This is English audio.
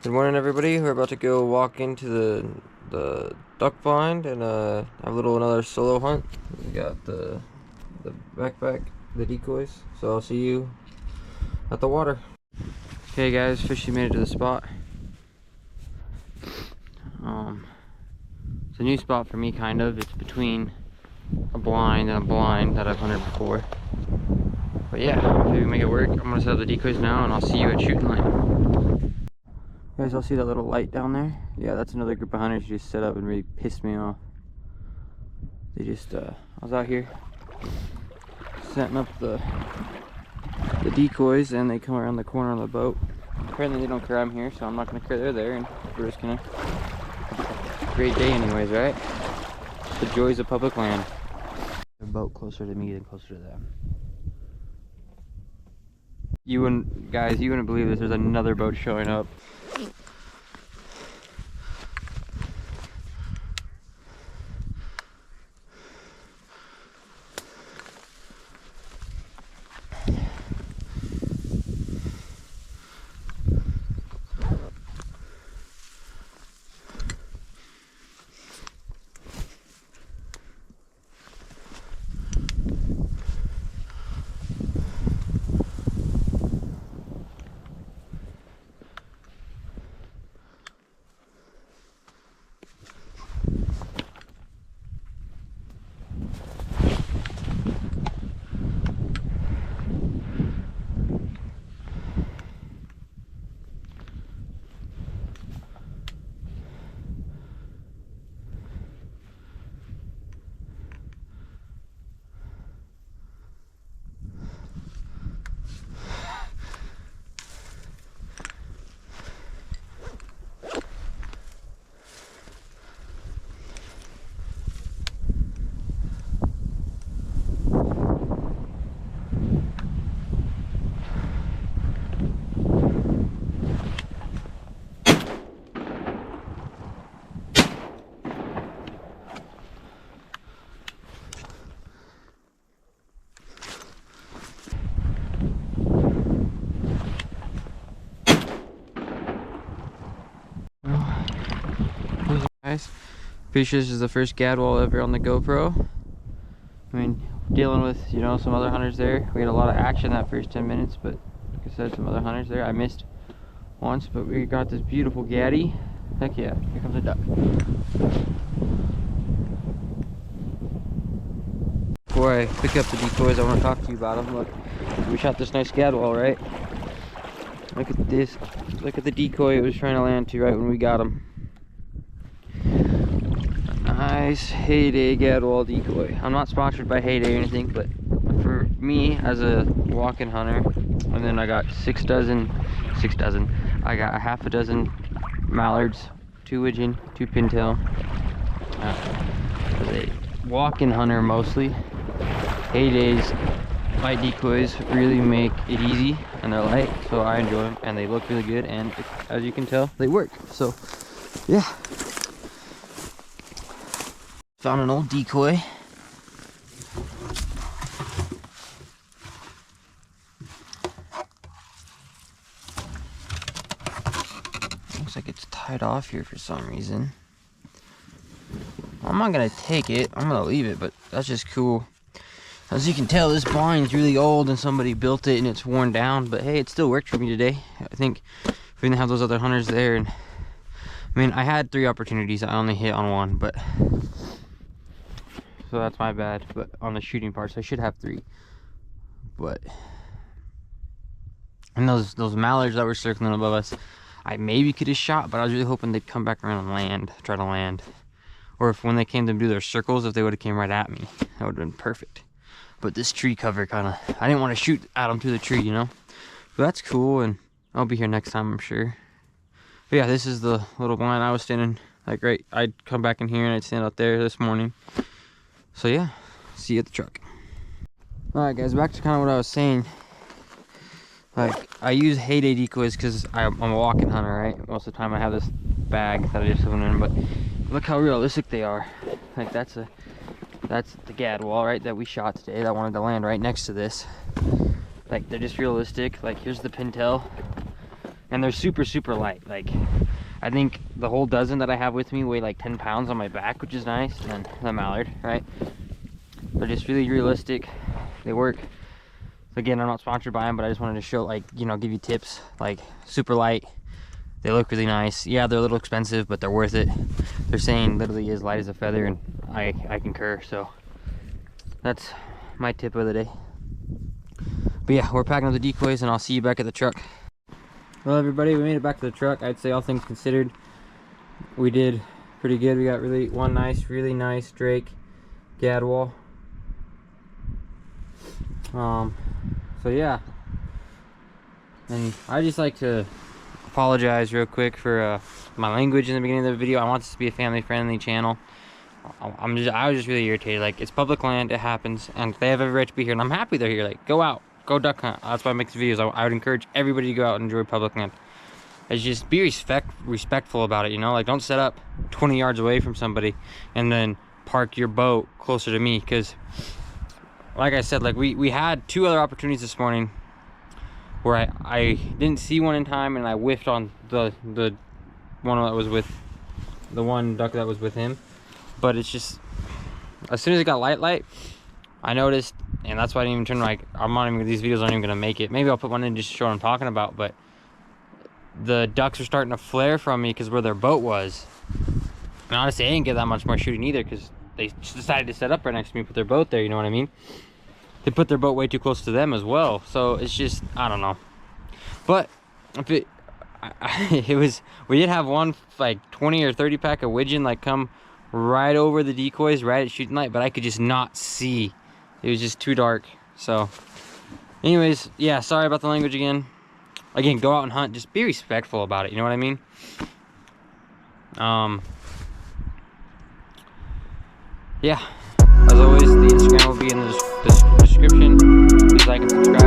Good morning, everybody. We're about to go walk into the duck blind and have a little another solo hunt. We got the backpack, the decoys. So I'll see you at the water. Okay, guys, officially made it to the spot. It's a new spot for me, kind of. It's between a blind and a blind that I've hunted before. But yeah, maybe we make it work. I'm gonna set up the decoys now, and I'll see you at shooting line. You guys all see that little light down there? Yeah, that's another group of hunters who just set up and really pissed me off. They just, I was out here setting up the decoys and they come around the corner on the boat. Apparently they don't care I'm here, so I'm not gonna care they're there, and we're just gonna have a great day anyways, right? The joys of public land. A boat closer to me than closer to them. You wouldn't believe this, there's another boat showing up. Guys, pretty sure this is the first gadwall ever on the GoPro. I mean, dealing with, you know, some other hunters there. We had a lot of action that first 10 minutes, but like I said, some other hunters there. I missed once, but we got this beautiful gaddy. Heck yeah, here comes a duck. Before I pick up the decoys, I want to talk to you about them. Look, we shot this nice gadwall, right? Look at this. Look at the decoy it was trying to land to right when we got him. Nice Heyday gadwall decoy. I'm not sponsored by Heyday or anything, but for me as a walk-in hunter, and then I got I got a half a dozen mallards, 2 widgeon, 2 pintail. As a walk-in hunter mostly, Heyday's light decoys really make it easy, and they're light, so I enjoy them, and they look really good, and as you can tell, they work. So yeah. Found an old decoy. Looks like it's tied off here for some reason. I'm not gonna take it, I'm gonna leave it, but that's just cool. As you can tell, this blind's really old and somebody built it and it's worn down, but hey, it still worked for me today. I think if we didn't have those other hunters there, and I mean, I had 3 opportunities, I only hit on 1, but so that's my bad. But on the shooting parts, I should have 3. But and those mallards that were circling above us, I maybe could have shot, but I was really hoping they'd come back around and land, try to land. Or if when they came to do their circles, if they would have came right at me, that would have been perfect. But this tree cover kind of, I didn't want to shoot at them through the tree, you know. But that's cool, and I'll be here next time, I'm sure. But yeah, this is the little blind I was standing, like right, I'd come back in here and I'd stand out there this morning. So yeah, see you at the truck. Alright guys, back to kind of what I was saying. Like, I use Heyday decoys because I'm a walk-in hunter, right? Most of the time I have this bag that I just swim in, but look how realistic they are. Like, that's the gadwall, right, that we shot today that wanted to land right next to this. Like, they're just realistic. Like, here's the pintail. and they're super, super light. Like, I think the whole dozen that I have with me weigh like 10 pounds on my back, which is nice. And then the mallard, right? They're just really realistic. They work. Again, I'm not sponsored by them, but I just wanted to show, like, you know, give you tips. Like, super light. They look really nice. Yeah, they're a little expensive, but they're worth it. They're saying literally as light as a feather, and I concur. So that's my tip of the day. But yeah, we're packing up the decoys, and I'll see you back at the truck. Well, everybody, we made it back to the truck. I'd say all things considered, we did pretty good. We got one really nice drake gadwall. So yeah, and I just like to apologize real quick for my language in the beginning of the video. I want this to be a family-friendly channel. I was just really irritated. Like, it's public land, it happens, and they have every right to be here, and I'm happy they're here. Like, go out, go duck hunt. That's why I make these videos. I would encourage everybody to go out and enjoy public land. It's just be respectful about it, you know? Like, don't set up 20 yards away from somebody and then park your boat closer to me, because like I said, like, we had 2 other opportunities this morning where I didn't see one in time, and I whiffed on the one that was with the one duck that was with him. But it's just, as soon as it got light, I noticed, and that's why I didn't even turn, like, I'm not even, these videos aren't even gonna make it. Maybe I'll put one in just to show what I'm talking about, but the ducks are starting to flare from me because where their boat was. And honestly, I didn't get that much more shooting either, because they just decided to set up right next to me and put their boat there, you know what I mean? They put their boat way too close to them as well. So it's just, I don't know. But if it was, we did have one like 20 or 30 pack of widgeon like come right over the decoys right at shooting light, but I could just not see. It was just too dark. So anyways, yeah, sorry about the language again. Again, go out and hunt, just be respectful about it, you know what I mean? Yeah, as always, the Instagram will be in the description. Please like and subscribe.